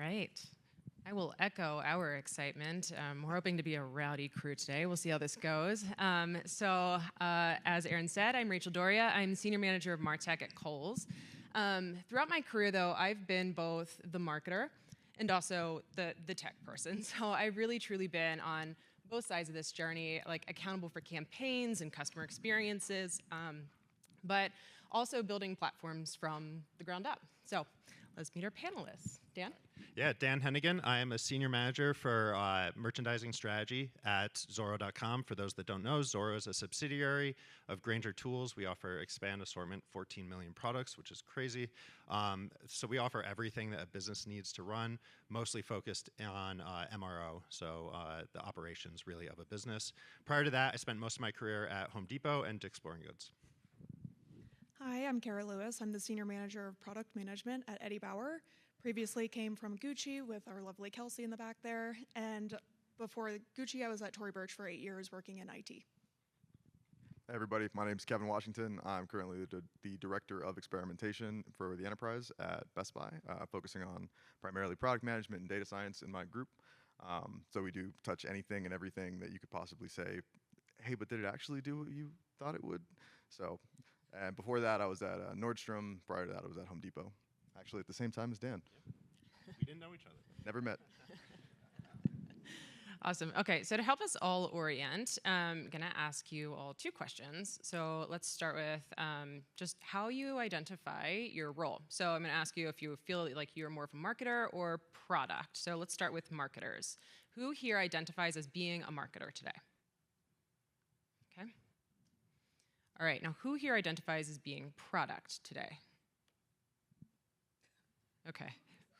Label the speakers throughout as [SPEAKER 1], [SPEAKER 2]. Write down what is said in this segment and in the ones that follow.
[SPEAKER 1] right. I will echo our excitement. We're hoping to be a rowdy crew today. We'll see how this goes. As Aaron said, I'm Rachel Doria. I'm Senior Manager of MarTech at Kohl's. Throughout my career, though, I've been both the marketer and also the tech person. So I've really, truly been on both sides of this journey, like accountable for campaigns and customer experiences, but also building platforms from the ground up. So let's meet our panelists. Dan?
[SPEAKER 2] Yeah, Dan Hennigan. I am a senior manager for merchandising strategy at Zorro.com. For those that don't know, Zorro is a subsidiary of Grainger Tools. We offer expand assortment, 14 million products, which is crazy. So we offer everything that a business needs to run, mostly focused on MRO, so the operations really of a business. Prior to that, I spent most of my career at Home Depot and Dick's Sporting Goods.
[SPEAKER 3] Hi, I'm Cara Lewis. I'm the Senior Manager of Product Management at Bauer. Previously came from Gucci with our lovely Kelsey in the back there. And before Gucci, I was at Tory Burch for 8 years working in IT.
[SPEAKER 4] Hey everybody, my name is Kevin Washington. I'm currently the Director of Experimentation for the Enterprise at Best Buy, focusing on primarily product management and data science in my group. So we do touch anything and everything that you could possibly say, hey, but did it actually do what you thought it would? So, and before that, I was at Nordstrom. Prior to that, I was at Home Depot. Actually, at the same time as Dan.
[SPEAKER 2] We didn't know each other.
[SPEAKER 4] Never met.
[SPEAKER 1] Awesome. Okay, so to help us all orient, I'm going to ask you all 2 questions. So let's start with just how you identify your role. So I'm going to ask you if you feel like you're more of a marketer or product. So let's start with marketers. Who here identifies as being a marketer today? Okay. All right, now who here identifies as being product today? Okay.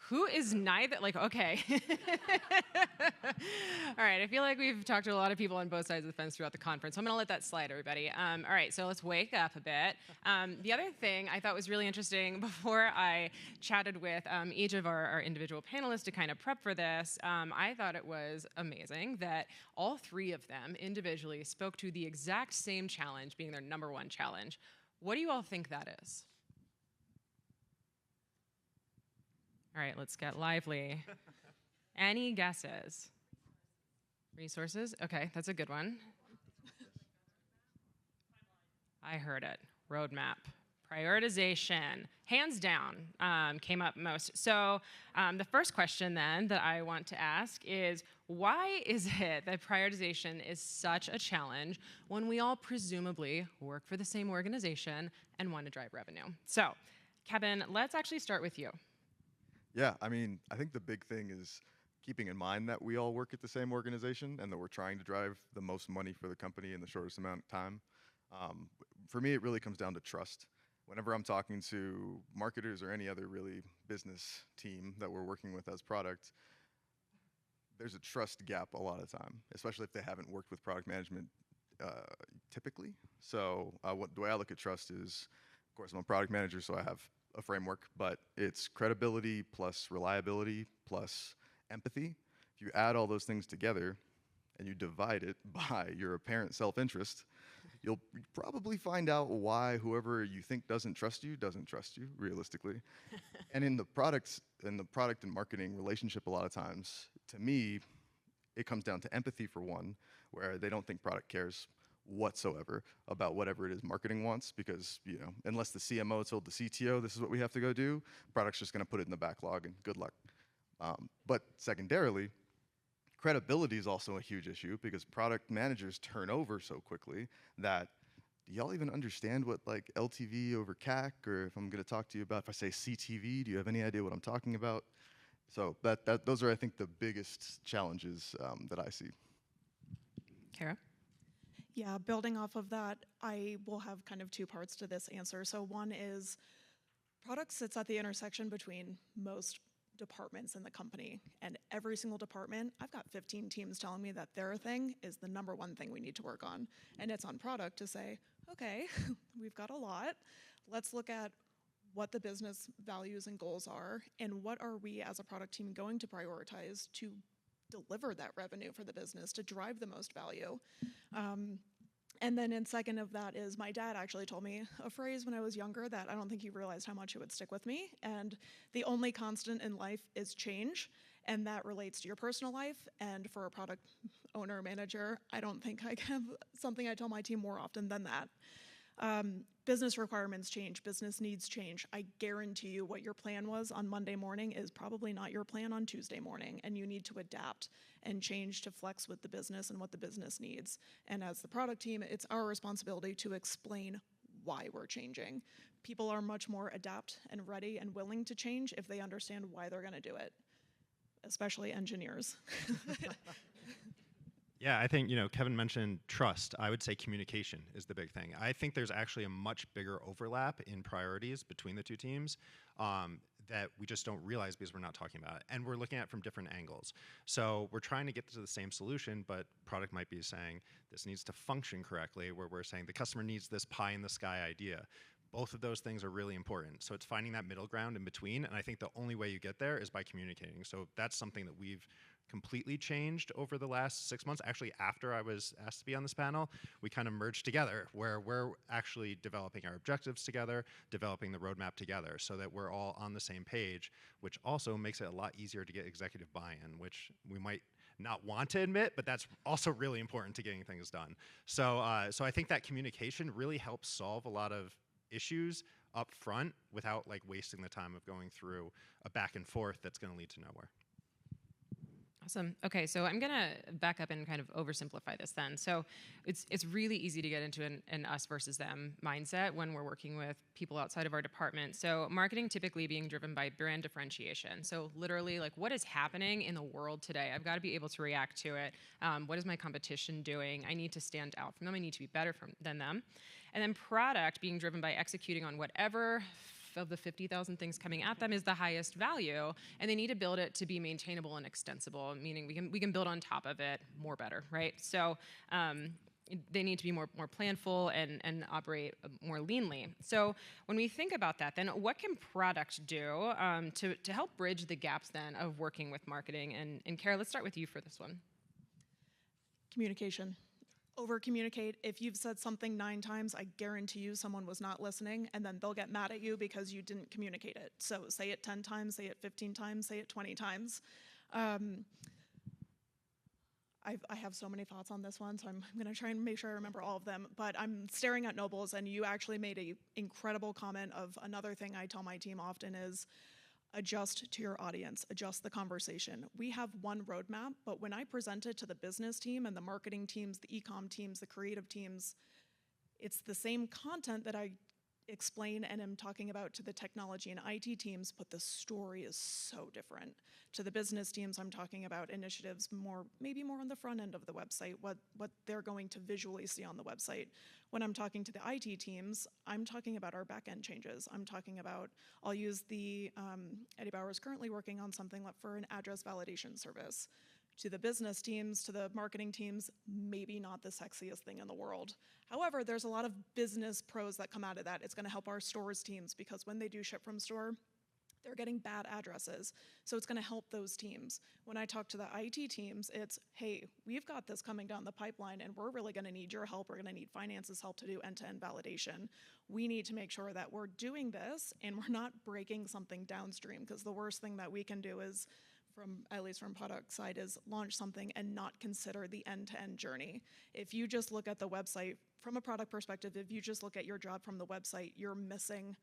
[SPEAKER 1] Who is neither? Like, okay. All right, I feel like we've talked to a lot of people on both sides of the fence throughout the conference. So I'm going to let that slide, everybody. All right, so let's wake up a bit. The other thing I thought was really interesting before I chatted with each of our individual panelists to kind of prep for this, I thought it was amazing that all 3 of them individually spoke to the exact same challenge being their #1 challenge. What do you all think that is? All right, let's get lively. Any guesses? Resources? Okay, that's a good one. I heard it. Roadmap. Prioritization. Hands down came up most. So the first question then that I want to ask is, why is it that prioritization is such a challenge when we all presumably work for the same organization and want to drive revenue? So Kevin, let's actually start with you.
[SPEAKER 4] Yeah, I mean, I think the big thing is keeping in mind that we all work at the same organization and that we're trying to drive the most money for the company in the shortest amount of time. For me, it really comes down to trust. Whenever I'm talking to marketers or any other really business team that we're working with as product, there's a trust gap a lot of the time, especially if they haven't worked with product management typically. So the way I look at trust is, of course, I'm a product manager, so I have a framework, but it's credibility plus reliability plus empathy. If you add all those things together and you divide it by your apparent self-interest, you'll probably find out why whoever you think doesn't trust you realistically. And in the product and marketing relationship, a lot of times, to me, it comes down to empathy for one, where they don't think product cares whatsoever about whatever it is marketing wants, because unless the CMO told the CTO this is what we have to go do, product's just going to put it in the backlog and good luck. But secondarily, credibility is also a huge issue because product managers turn over so quickly that, do y'all even understand what like LTV over CAC, or if I'm going to talk to you about, if I say CTV, do you have any idea what I'm talking about? So those are, I think, the biggest challenges that I see.
[SPEAKER 1] Cara?
[SPEAKER 3] Yeah, building off of that, I will have kind of 2 parts to this answer. So one is product sits at the intersection between most departments in the company, and every single department, I've got 15 teams telling me that their thing is the #1 thing we need to work on. And it's on product to say, okay, we've got a lot. Let's look at what the business values and goals are, and what are we as a product team going to prioritize to deliver that revenue for the business, to drive the most value. And then in second of that is my dad actually told me a phrase when I was younger that I don't think he realized how much it would stick with me. And the only constant in life is change. And that relates to your personal life. And for a product owner, manager, I don't think I have something I tell my team more often than that. Business requirements change, business needs change. I guarantee you what your plan was on Monday morning is probably not your plan on Tuesday morning, and you need to adapt and change to flex with the business and what the business needs. And as the product team, it's our responsibility to explain why we're changing. People are much more adapt and ready and willing to change if they understand why they're gonna do it, especially engineers.
[SPEAKER 2] Yeah, I think, Kevin mentioned trust. I would say communication is the big thing. I think there's actually a much bigger overlap in priorities between the two teams that we just don't realize because we're not talking about it. And we're looking at it from different angles. So we're trying to get to the same solution, but product might be saying this needs to function correctly, where we're saying the customer needs this pie in the sky idea. Both of those things are really important. So it's finding that middle ground in between. And I think the only way you get there is by communicating. So that's something that we've completely changed over the last 6 months. Actually, after I was asked to be on this panel, we kind of merged together where we're actually developing our objectives together, developing the roadmap together so that we're all on the same page, which also makes it a lot easier to get executive buy-in, which we might not want to admit, but that's also really important to getting things done. So I think that communication really helps solve a lot of issues up front without wasting the time of going through a back and forth that's going to lead to nowhere.
[SPEAKER 1] Awesome. Okay, so I'm gonna back up and kind of oversimplify this then. So it's really easy to get into an us versus them mindset when we're working with people outside of our department. So marketing typically being driven by brand differentiation. So literally, what is happening in the world today? I've got to be able to react to it. What is my competition doing? I need to stand out from them. I need to be better than them. And then product being driven by executing on whatever of the 50,000 things coming at them is the highest value, and they need to build it to be maintainable and extensible, meaning we can build on top of it more better, right? So they need to be more planful and operate more leanly. So when we think about that, then what can product do to help bridge the gaps then of working with marketing? And Cara, let's start with you for this one.
[SPEAKER 3] Communication. Over-communicate. If you've said something 9 times, I guarantee you someone was not listening, and then they'll get mad at you because you didn't communicate it. So say it 10 times, say it 15 times, say it 20 times. I have so many thoughts on this one, so I'm going to try and make sure I remember all of them. But I'm staring at Nobles, and you actually made an incredible comment of another thing I tell my team often is adjust to your audience, adjust the conversation. We have one roadmap, but when I present it to the business team and the marketing teams, the e-com teams, the creative teams, it's the same content that I explain and am talking about to the technology and IT teams, but the story is so different. To the business teams, I'm talking about initiatives maybe more on the front end of the website, what they're going to visually see on the website. When I'm talking to the IT teams, I'm talking about our back-end changes. I'm talking about, I'll use Eddie Bauer is currently working on something for an address validation service. To the business teams, to the marketing teams, maybe not the sexiest thing in the world. However, there's a lot of business pros that come out of that. It's gonna help our stores teams because when they do ship from store, they're getting bad addresses. So it's gonna help those teams. When I talk to the IT teams, it's, hey, we've got this coming down the pipeline and we're really gonna need your help. We're gonna need finance's help to do end-to-end validation. We need to make sure that we're doing this and we're not breaking something downstream, because the worst thing that we can do is, at least from product side, is launch something and not consider the end-to-end journey. If you just look at the website from a product perspective, if you just look at your job from the website, you're missing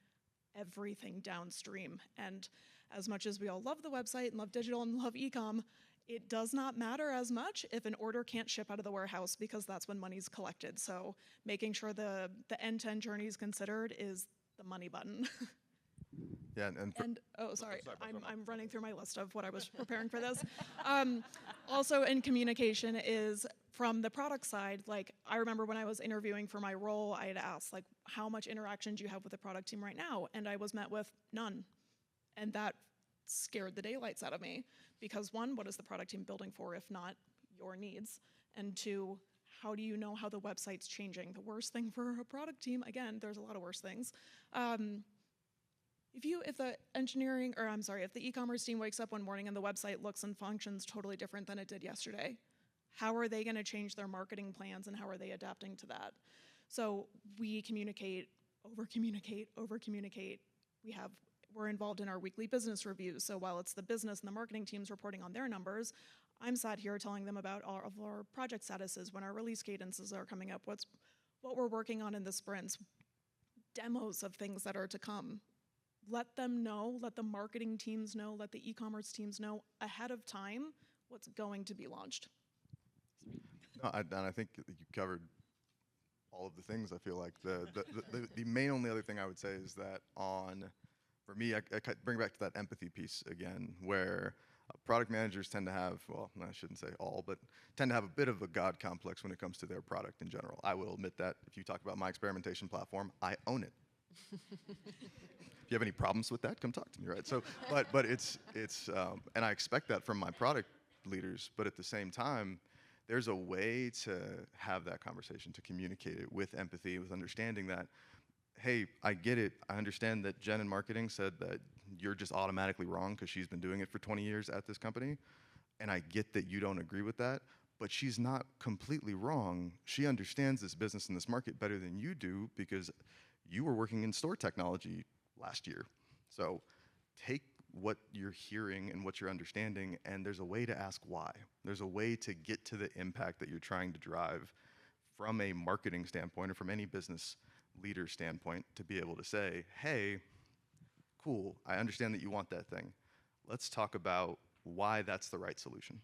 [SPEAKER 3] everything downstream. And as much as we all love the website and love digital and love e-com, it does not matter as much if an order can't ship out of the warehouse, because that's when money's collected. So making sure the end-to-end journey is considered is the money button.
[SPEAKER 4] Yeah,
[SPEAKER 3] sorry, I'm running through my list of what I was preparing for this. Also in communication is from the product side, I remember when I was interviewing for my role, I had asked, how much interaction do you have with the product team right now? And I was met with none. And that scared the daylights out of me, because 1, what is the product team building for if not your needs? And 2, how do you know how the website's changing? The worst thing for a product team, again, there's a lot of worse things. If the if the e-commerce team wakes up one morning and the website looks and functions totally different than it did yesterday, how are they going to change their marketing plans and how are they adapting to that? So we communicate, over communicate, over communicate. We're involved in our weekly business reviews. So while it's the business and the marketing teams reporting on their numbers, I'm sat here telling them about all of our project statuses, when our release cadences are coming up, what we're working on in the sprints, demos of things that are to come. Let them know, let the marketing teams know, let the e-commerce teams know ahead of time what's going to be launched.
[SPEAKER 4] No, and I think you covered all of the things. I feel like the main only other thing I would say is that for me, I bring back to that empathy piece again, where product managers tend to have, well, I shouldn't say all, but tend to have a bit of a God complex when it comes to their product in general. I will admit that. If you talk about my experimentation platform, I own it. If you have any problems with that, come talk to me, right? So, but it's and I expect that from my product leaders, but at the same time, there's a way to have that conversation, to communicate it with empathy, with understanding that, hey, I get it. I understand that Jen in marketing said that you're just automatically wrong because she's been doing it for 20 years at this company. And I get that you don't agree with that, but she's not completely wrong. She understands this business and this market better than you do because you were working in store technology last year. So take what you're hearing and what you're understanding, and there's a way to ask why. There's a way to get to the impact that you're trying to drive from a marketing standpoint or from any business leader standpoint, to be able to say, hey, cool, I understand that you want that thing. Let's talk about why that's the right solution.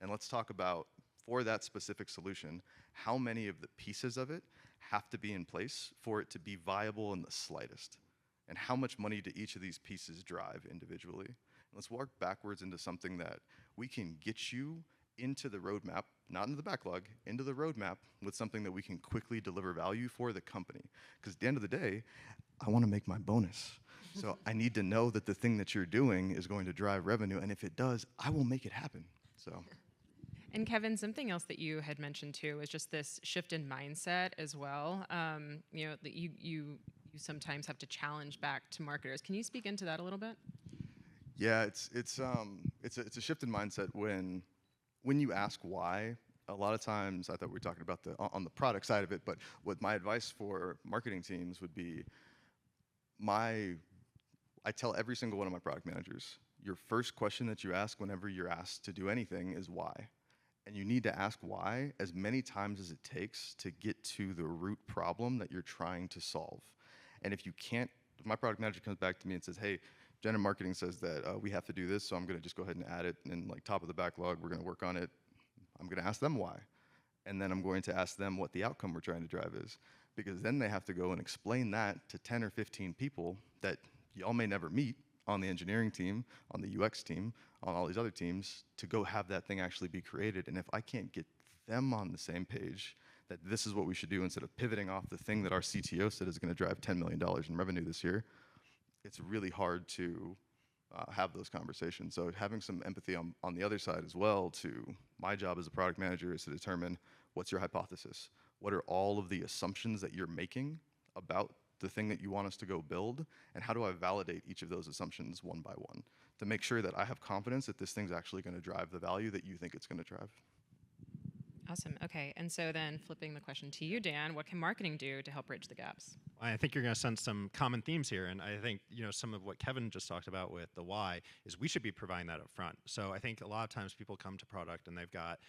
[SPEAKER 4] And let's talk about, for that specific solution, how many of the pieces of it have to be in place for it to be viable in the slightest. And how much money do each of these pieces drive individually? And let's work backwards into something that we can get you into the roadmap, not into the backlog, into the roadmap with something that we can quickly deliver value for the company. Because at the end of the day, I want to make my bonus. So I need to know that the thing that you're doing is going to drive revenue, and if it does, I will make it happen. So.
[SPEAKER 1] And Kevin, something else that you had mentioned too is just this shift in mindset as well. You know, that you sometimes have to challenge back to marketers. Can you speak into that a little bit?
[SPEAKER 4] Yeah, it's a shift in mindset when you ask why. A lot of times, I thought we were talking about on the product side of it, but what my advice for marketing teams would be, I tell every single one of my product managers, your first question that you ask whenever you're asked to do anything is why. And you need to ask why as many times as it takes to get to the root problem that you're trying to solve. And if you can't, if my product manager comes back to me and says, hey, Jen in marketing says that we have to do this, so I'm going to just go ahead and add it, and like top of the backlog, we're going to work on it. I'm going to ask them why. And then I'm going to ask them what the outcome we're trying to drive is. Because then they have to go and explain that to 10 or 15 people that y'all may never meet on the engineering team, on the UX team, on all these other teams, to go have that thing actually be created. And if I can't get them on the same page that this is what we should do instead of pivoting off the thing that our CTO said is going to drive $10 million in revenue this year, it's really hard to have those conversations. So having some empathy on the other side as well, to my job as a product manager is to determine what's your hypothesis. What are all of the assumptions that you're making about the thing that you want us to go build, and how do I validate each of those assumptions one by one to make sure that I have confidence that this thing's actually going to drive the value that you think it's going to drive.
[SPEAKER 1] Awesome. Okay. And so then flipping the question to you, Dan, what can marketing do to help bridge the gaps?
[SPEAKER 2] I think you're going to sense some common themes here, and I think some of what Kevin just talked about with the why is we should be providing that up front. So I think a lot of times people come to product and they've got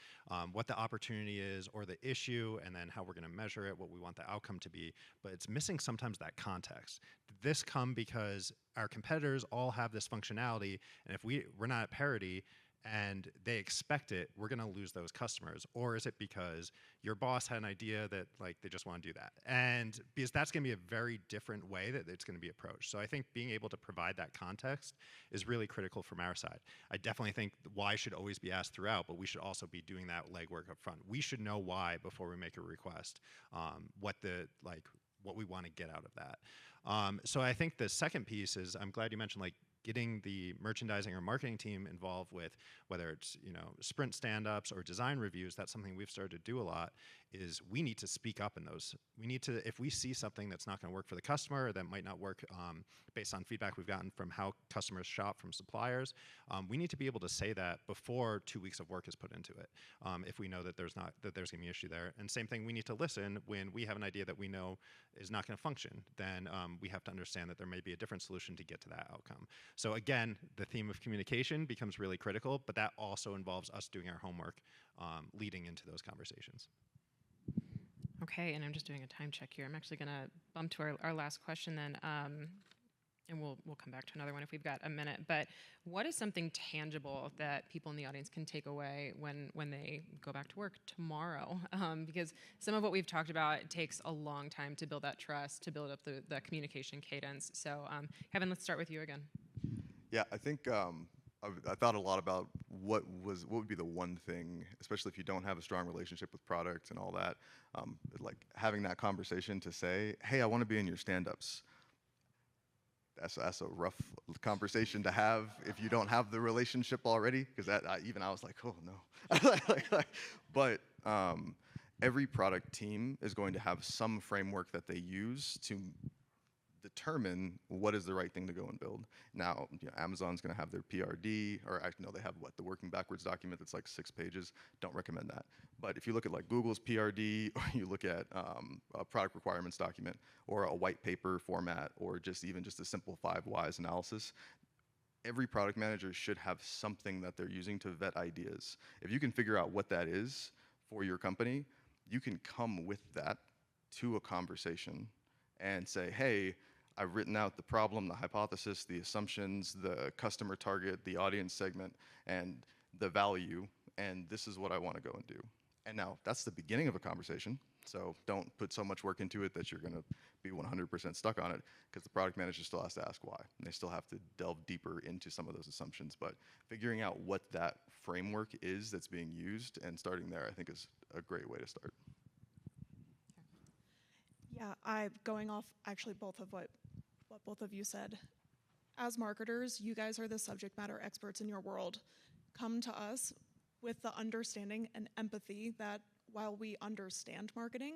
[SPEAKER 2] what the opportunity is or the issue, and then how we're going to measure it, what we want the outcome to be, but it's missing sometimes that context. Did this come because our competitors all have this functionality, and if we're not at parity, and they expect it, we're going to lose those customers? Or is it because your boss had an idea that they just want to do that? And because that's going to be a very different way that it's going to be approached. So I think being able to provide that context is really critical from our side. I definitely think why should always be asked throughout, but we should also be doing that legwork up front. We should know why before we make a request, what we want to get out of that. So I think the second piece is, I'm glad you mentioned getting the merchandising or marketing team involved with whether it's sprint stand-ups or design reviews. That's something we've started to do a lot. Is we need to speak up in those. We need to, if we see something that's not going to work for the customer, or that might not work based on feedback we've gotten from how customers shop from suppliers, we need to be able to say that before 2 weeks of work is put into it. If we know that there's going to be an issue there, and same thing, we need to listen when we have an idea that we know is not going to function. Then we have to understand that there may be a different solution to get to that outcome. So again, the theme of communication becomes really critical, but that also involves us doing our homework leading into those conversations.
[SPEAKER 1] Okay, and I'm just doing a time check here. I'm actually going to bump to our last question then, and we'll come back to another one if we've got a minute. But what is something tangible that people in the audience can take away when they go back to work tomorrow? Because some of what we've talked about, it takes a long time to build that trust, to build up the communication cadence. So Kevin, let's start with you again.
[SPEAKER 4] Yeah, I think I thought a lot about what would be the one thing, especially if you don't have a strong relationship with product and all that, like having that conversation to say, hey, I want to be in your stand-ups. That's a rough conversation to have if you don't have the relationship already, because I was like, oh no. But every product team is going to have some framework that they use to determine what is the right thing to go and build. Now, Amazon's going to have their PRD, or actually, no, they have the working backwards document that's like 6 pages. Don't recommend that. But if you look at like Google's PRD, or you look at a product requirements document, or a white paper format, or even just a simple 5 whys analysis, every product manager should have something that they're using to vet ideas. If you can figure out what that is for your company, you can come with that to a conversation and say, hey, I've written out the problem, the hypothesis, the assumptions, the customer target, the audience segment, and the value, and this is what I want to go and do. And now, that's the beginning of a conversation, so don't put so much work into it that you're going to be 100% stuck on it, because the product manager still has to ask why, and they still have to delve deeper into some of those assumptions. But figuring out what that framework is that's being used and starting there, I think, is a great way to start.
[SPEAKER 3] Yeah, I'm going off actually both of what both of you said. As marketers, you guys are the subject matter experts in your world. Come to us with the understanding and empathy that while we understand marketing,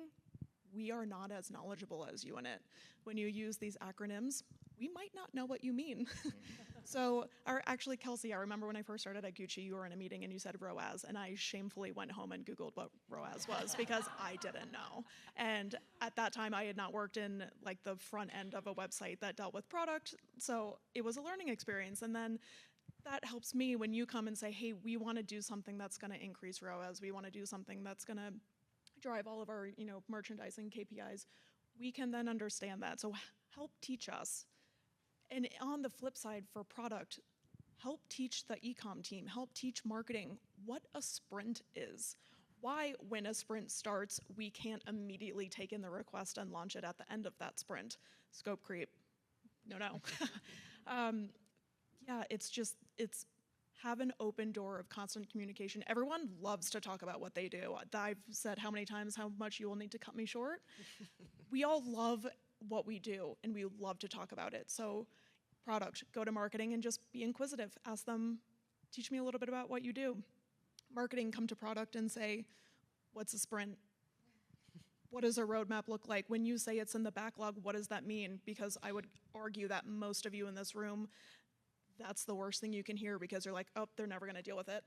[SPEAKER 3] we are not as knowledgeable as you in it. When you use these acronyms, we might not know what you mean. So, actually, Kelsey, I remember when I first started at Gucci, you were in a meeting and you said ROAS, and I shamefully went home and Googled what ROAS was because I didn't know. And at that time, I had not worked in like the front end of a website that dealt with product, so it was a learning experience. And then that helps me when you come and say, hey, we want to do something that's going to increase ROAS, we want to do something that's going to drive all of our merchandising KPIs. We can then understand that. So help teach us. And on the flip side for product, help teach the e-com team, help teach marketing what a sprint is. Why, when a sprint starts, we can't immediately take in the request and launch it at the end of that sprint. Scope creep. No. Yeah, it's have an open door of constant communication. Everyone loves to talk about what they do. I've said how many times how much you will need to cut me short. We all love what we do, and we love to talk about it. So product, go to marketing and just be inquisitive. Ask them, teach me a little bit about what you do. Marketing, come to product and say, what's a sprint? What does a roadmap look like? When you say it's in the backlog, what does that mean? Because I would argue that most of you in this room, that's the worst thing you can hear, because you're like, oh, they're never gonna deal with it.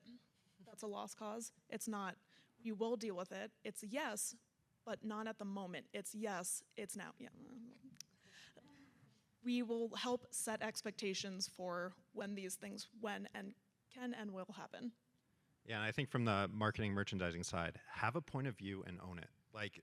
[SPEAKER 3] That's a lost cause. It's not. You will deal with it. It's yes, but not at the moment. It's yes, it's now. Yeah. We will help set expectations for when these things can and will happen.
[SPEAKER 2] Yeah, and I think from the marketing merchandising side, have a point of view and own it. Like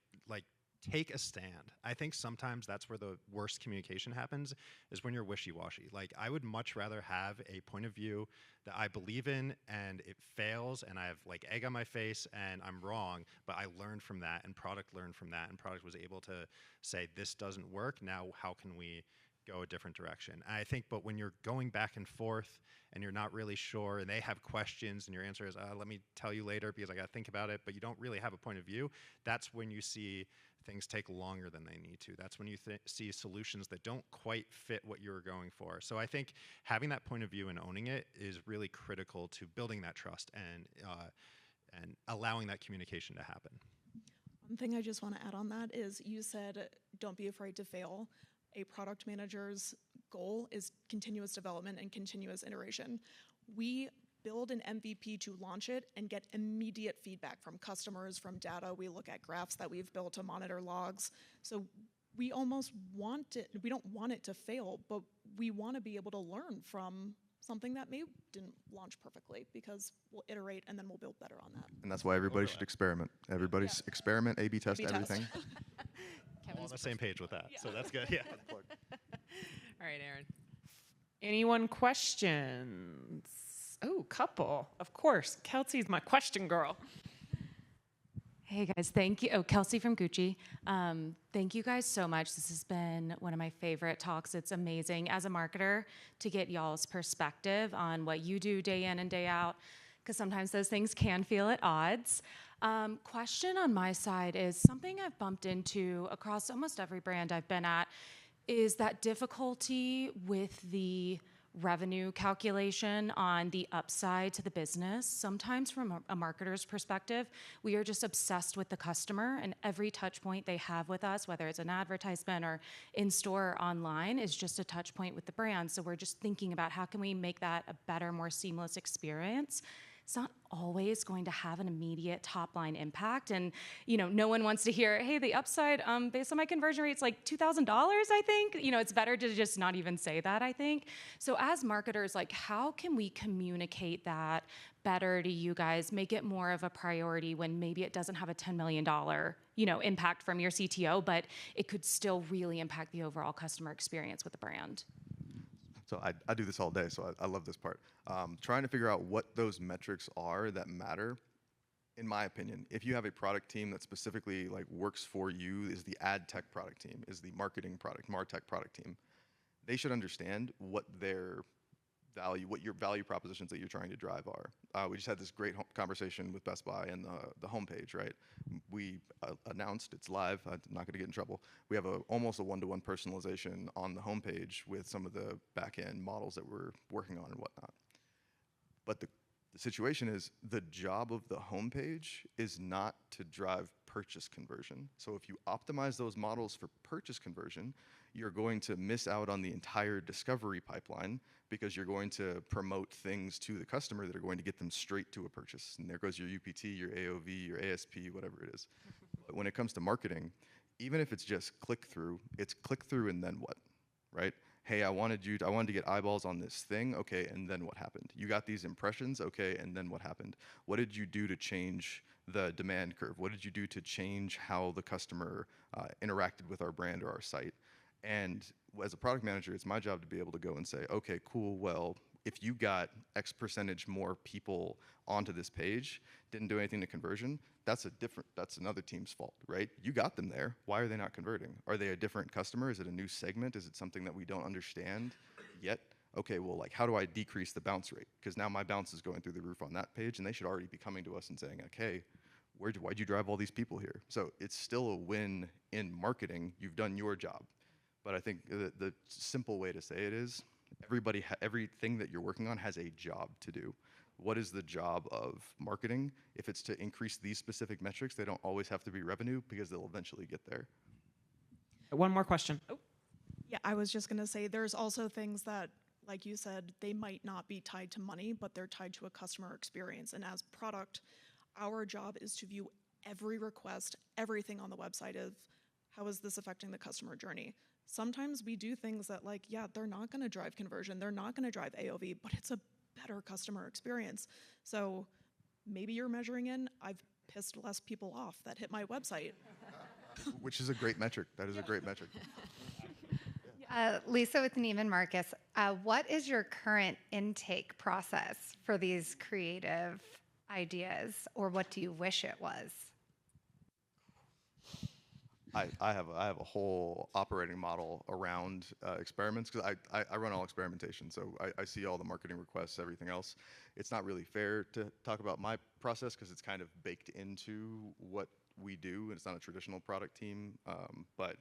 [SPEAKER 2] take a stand. I think sometimes that's where the worst communication happens, is when you're wishy-washy. Like, I would much rather have a point of view that I believe in and it fails and I have like egg on my face and I'm wrong, but I learned from that and product learned from that and product was able to say, this doesn't work, now how can we go a different direction? And I think, but when you're going back and forth and you're not really sure and they have questions and your answer is, let me tell you later because I got to think about it, but you don't really have a point of view, that's when you see things take longer than they need to. That's when you see solutions that don't quite fit what you're going for. So I think having that point of view and owning it is really critical to building that trust and allowing that communication to happen.
[SPEAKER 3] One thing I just want to add on that is you said, don't be afraid to fail. A product manager's goal is continuous development and continuous iteration. We build an MVP to launch it and get immediate feedback from customers, from data. We look at graphs that we've built to monitor logs. So we almost want it, we don't want it to fail, but we want to be able to learn from something that maybe didn't launch perfectly, because we'll iterate and then we'll build better on that.
[SPEAKER 4] And that's why everybody should experiment. Everybody experiment, A/B test
[SPEAKER 3] A/B test.
[SPEAKER 4] everything.
[SPEAKER 2] All on the same page with that, so that's good. Yeah.
[SPEAKER 1] All right, Aaron.
[SPEAKER 5] Anyone questions? Oh, couple. Of course. Kelsey's my question girl.
[SPEAKER 6] Hey guys, thank you. Oh, Kelsey from Gucci. Thank you guys so much. This has been one of my favorite talks. It's amazing as a marketer to get y'all's perspective on what you do day in and day out, because sometimes those things can feel at odds. Question on my side is something I've bumped into across almost every brand I've been at, is that difficulty with the revenue calculation on the upside to the business. Sometimes from a marketer's perspective, we are just obsessed with the customer, and every touch point they have with us, whether it's an advertisement or in-store or online, is just a touch point with the brand. So we're just thinking about how can we make that a better, more seamless experience. It's not always going to have an immediate top line impact. And no one wants to hear, hey, the upside based on my conversion rate is like $2,000, I think. It's better to just not even say that, I think. So as marketers, how can we communicate that better to you guys, make it more of a priority when maybe it doesn't have a $10 million impact from your CTO, but it could still really impact the overall customer experience with the brand?
[SPEAKER 4] So I do this all day, so I love this part. Trying to figure out what those metrics are that matter. In my opinion, if you have a product team that specifically works for you, is the ad tech product team, is the marketing product, MarTech product team, they should understand what their value, what your value propositions that you're trying to drive are. We just had this great conversation with Best Buy and the homepage, right? We announced, it's live, I'm not gonna get in trouble. We have almost a one-to-one personalization on the homepage with some of the back-end models that we're working on and whatnot. But the situation is, the job of the homepage is not to drive purchase conversion. So if you optimize those models for purchase conversion, you're going to miss out on the entire discovery pipeline, because you're going to promote things to the customer that are going to get them straight to a purchase. And there goes your UPT, your AOV, your ASP, whatever it is. But when it comes to marketing, even if it's just click-through, it's click-through and then what, right? Hey, I wanted to get eyeballs on this thing, okay, and then what happened? You got these impressions, okay, and then what happened? What did you do to change the demand curve? What did you do to change how the customer interacted with our brand or our site? And as a product manager, it's my job to be able to go and say, okay, cool, well, if you got X percentage more people onto this page, didn't do anything to conversion, that's another team's fault, right? You got them there. Why are they not converting? Are they a different customer? Is it a new segment? Is it something that we don't understand yet? Okay, well, how do I decrease the bounce rate? Because now my bounce is going through the roof on that page, and they should already be coming to us and saying, okay, why'd you drive all these people here? So it's still a win in marketing. You've done your job. But I think the simple way to say it is, everything that you're working on has a job to do. What is the job of marketing? If it's to increase these specific metrics, they don't always have to be revenue, because they'll eventually get there.
[SPEAKER 5] One more question. Oh.
[SPEAKER 3] Yeah, I was just going to say, there's also things that, like you said, they might not be tied to money, but they're tied to a customer experience. And as product, our job is to view every request, everything on the website of how is this affecting the customer journey. Sometimes we do things that they're not going to drive conversion, they're not going to drive AOV, but it's a better customer experience. So maybe you're measuring in, I've pissed less people off that hit my website.
[SPEAKER 4] Which is a great metric. That is a great metric.
[SPEAKER 7] Lisa with Neiman Marcus, what is your current intake process for these creative ideas, or what do you wish it was?
[SPEAKER 4] I have a whole operating model around experiments because I run all experimentation, so I see all the marketing requests, everything else. It's not really fair to talk about my process because it's kind of baked into what we do, and it's not a traditional product team. But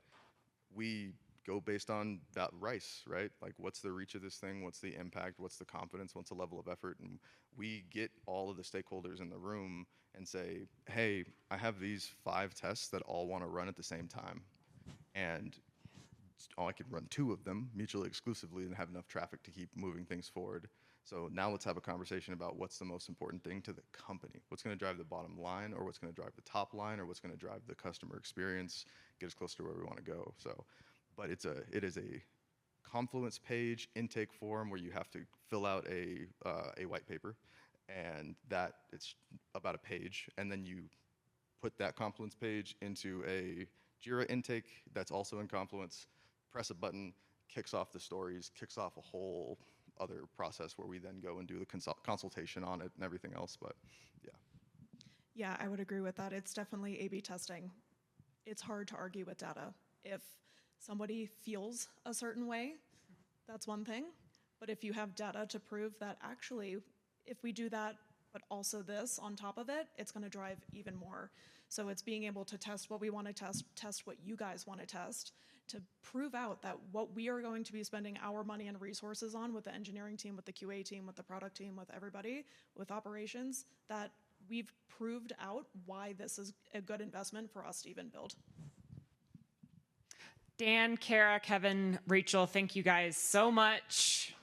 [SPEAKER 4] we go based on that RICE, right? Like, what's the reach of this thing? What's the impact? What's the confidence? What's the level of effort? And we get all of the stakeholders in the room and say, hey, I have these 5 tests that all want to run at the same time. And I could run 2 of them mutually exclusively and have enough traffic to keep moving things forward. So now let's have a conversation about what's the most important thing to the company. What's going to drive the bottom line, or what's going to drive the top line, or what's going to drive the customer experience, get us close to where we want to go. So, but it is a Confluence page intake form where you have to fill out a white paper, and that it's about a page, and then you put that Confluence page into a Jira intake that's also in Confluence, press a button, kicks off the stories, kicks off a whole other process where we then go and do the consultation on it and everything else. But yeah.
[SPEAKER 3] Yeah, I would agree with that. It's definitely A/B testing. It's hard to argue with data. If somebody feels a certain way, that's one thing. But if you have data to prove that actually, if we do that, but also this on top of it, it's going to drive even more. So it's being able to test what we want to test what you guys want to test, to prove out that what we are going to be spending our money and resources on with the engineering team, with the QA team, with the product team, with everybody, with operations, that we've proved out why this is a good investment for us to even build.
[SPEAKER 5] Dan, Cara, Kevin, Rachel, thank you guys so much.